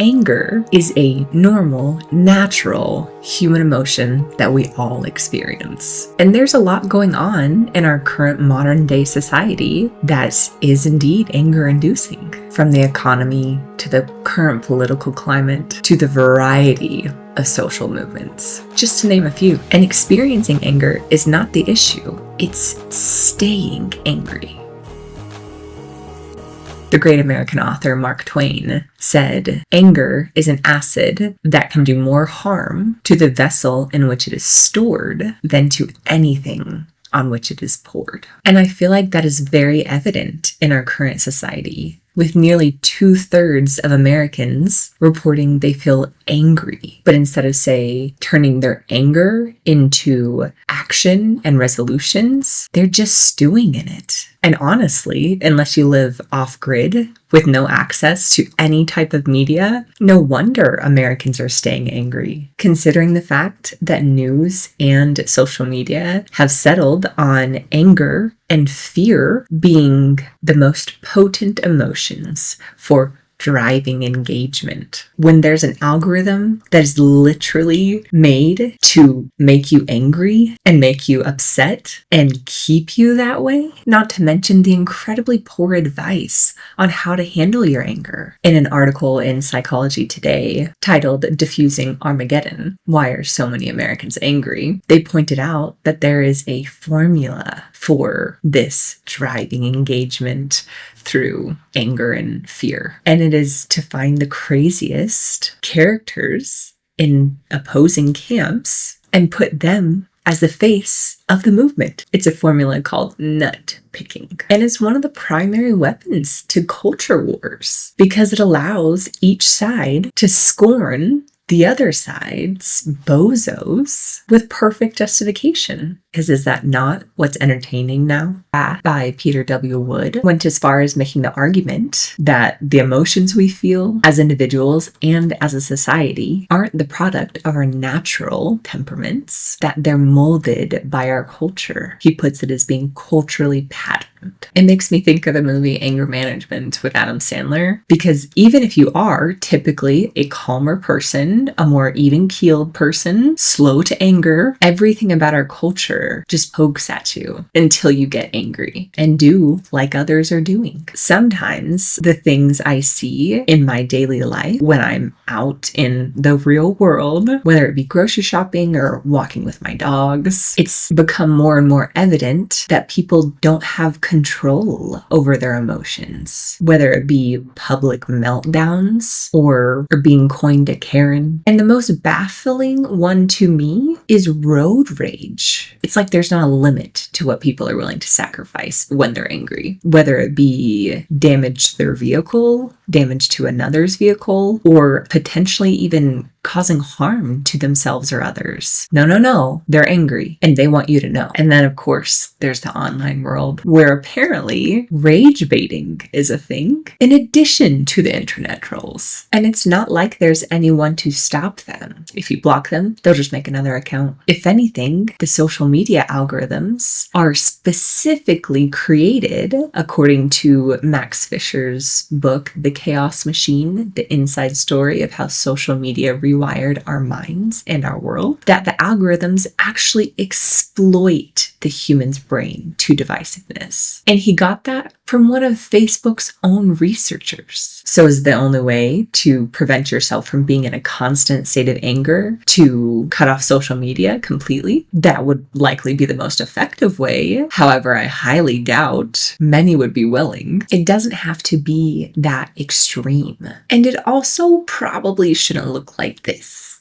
Anger is a normal, natural human emotion that we all experience. And there's a lot going on in our current modern day society that is indeed anger-inducing. From the economy to the current political climate to the variety of social movements, just to name a few. And experiencing anger is not the issue, it's staying angry. The great American author Mark Twain said, "Anger is an acid that can do more harm to the vessel in which it is stored than to anything on which it is poured." And I feel like that is very evident in our current society, with nearly 2/3 of Americans reporting they feel angry. But instead of, say, turning their anger into action and resolutions, they're just stewing in it. And honestly, unless you live off-grid with no access to any type of media, no wonder Americans are staying angry, considering the fact that news and social media have settled on anger and fear being the most potent emotions for driving engagement. When there's an algorithm that is literally made to make you angry and make you upset and keep you that way, not to mention the incredibly poor advice on how to handle your anger. In an article in Psychology Today titled "Diffusing Armageddon: Why Are So Many Americans Angry?" they pointed out that there is a formula for this driving engagement through anger and fear. And it is to find the craziest characters in opposing camps and put them as the face of the movement. It's a formula called nut picking. And it's one of the primary weapons to culture wars because it allows each side to scorn the other side's bozos with perfect justification. Because is that not what's entertaining now? By Peter W. Wood went as far as making the argument that the emotions we feel as individuals and as a society aren't the product of our natural temperaments, that they're molded by our culture. He puts it as being culturally patterned. It makes me think of the movie Anger Management with Adam Sandler, because even if you are typically a calmer person, a more even-keeled person, slow to anger, everything about our culture just pokes at you until you get angry and do like others are doing. Sometimes the things I see in my daily life when I'm out in the real world, whether it be grocery shopping or walking with my dogs, it's become more and more evident that people don't have control over their emotions, whether it be public meltdowns or being coined a Karen. And the most baffling one to me is road rage. It's like there's not a limit to what people are willing to sacrifice when they're angry, whether it be damage to their vehicle, damage to another's vehicle, or potentially even causing harm to themselves or others. No, they're angry and they want you to know. And then of course there's the online world where apparently rage baiting is a thing in addition to the internet trolls. And it's not like there's anyone to stop them. If you block them, they'll just make another account. If anything, the social media algorithms are specifically created, according to Max Fisher's book, The Chaos Machine, the inside story of how social media rewired our minds and our world, that the algorithms actually exploit the human's brain to divisiveness. And he got that from one of Facebook's own researchers. So is the only way to prevent yourself from being in a constant state of anger to cut off social media completely? That would likely be the most effective way. However, I highly doubt many would be willing. It doesn't have to be that extreme. And it also probably shouldn't look like this.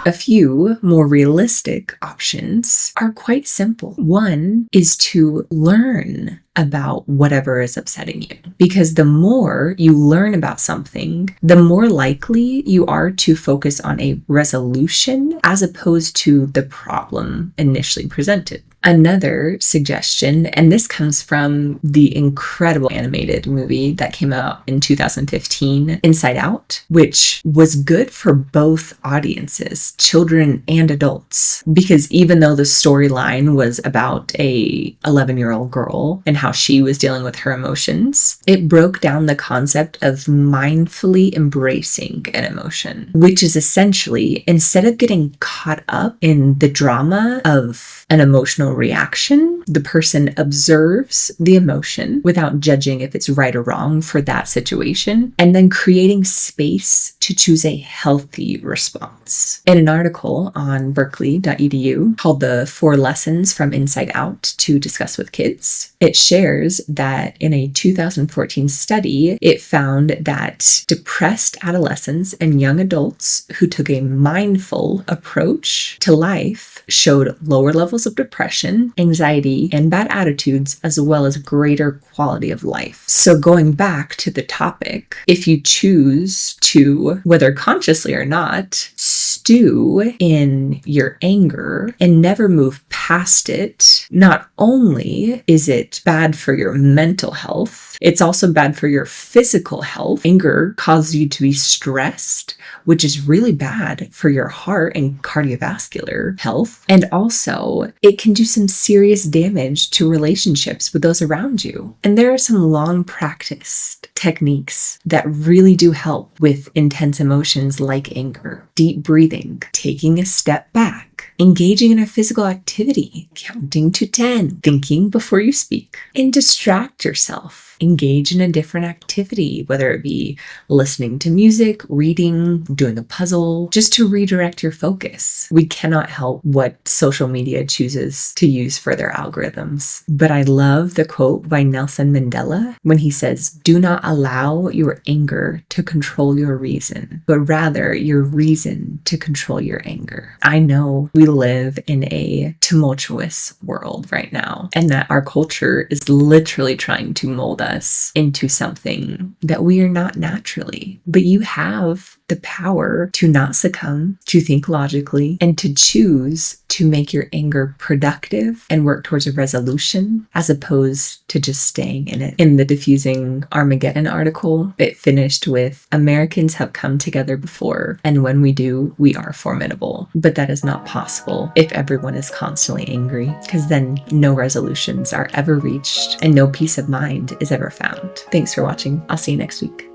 A few more realistic options are quite simple. One is to learn about whatever is upsetting you, because the more you learn about something, the more likely you are to focus on a resolution as opposed to the problem initially presented. Another suggestion, and this comes from the incredible animated movie that came out in 2015, Inside Out, which was good for both audiences, children and adults, because even though the storyline was about a 11-year-old girl and how she was dealing with her emotions, it broke down the concept of mindfully embracing an emotion, which is essentially, instead of getting caught up in the drama of an emotional reaction, the person observes the emotion without judging if it's right or wrong for that situation, and then creating space to choose a healthy response. In an article on berkeley.edu called The 4 Lessons from Inside Out to Discuss with Kids, it shares that in a 2014 study, it found that depressed adolescents and young adults who took a mindful approach to life showed lower levels of depression, anxiety, and bad attitudes, as well as greater quality of life. So going back to the topic, if you choose to, whether consciously or not, stew in your anger and never move past it, not only is it bad for your mental health, it's also bad for your physical health. Anger causes you to be stressed, which is really bad for your heart and cardiovascular health. And also, it can do some serious damage to relationships with those around you. And there are some long practiced techniques that really do help with intense emotions like anger. Deep breathing, taking a step back, engaging in a physical activity, counting to 10, thinking before you speak, and distract yourself. Engage in a different activity, whether it be listening to music, reading, doing a puzzle, just to redirect your focus. We cannot help what social media chooses to use for their algorithms. But I love the quote by Nelson Mandela when he says, "Do not allow your anger to control your reason, but rather your reason to control your anger." I know we live in a tumultuous world right now, and that our culture is literally trying to mold us into something that we are not naturally. But you have the power to not succumb, to think logically, and to choose to make your anger productive and work towards a resolution as opposed to just staying in it. In the Diffusing Armageddon article, it finished with, "Americans have come together before, and when we do, we are formidable. But that is not possible if everyone is constantly angry, because then no resolutions are ever reached and no peace of mind is ever found." Thanks for watching. I'll see you next week.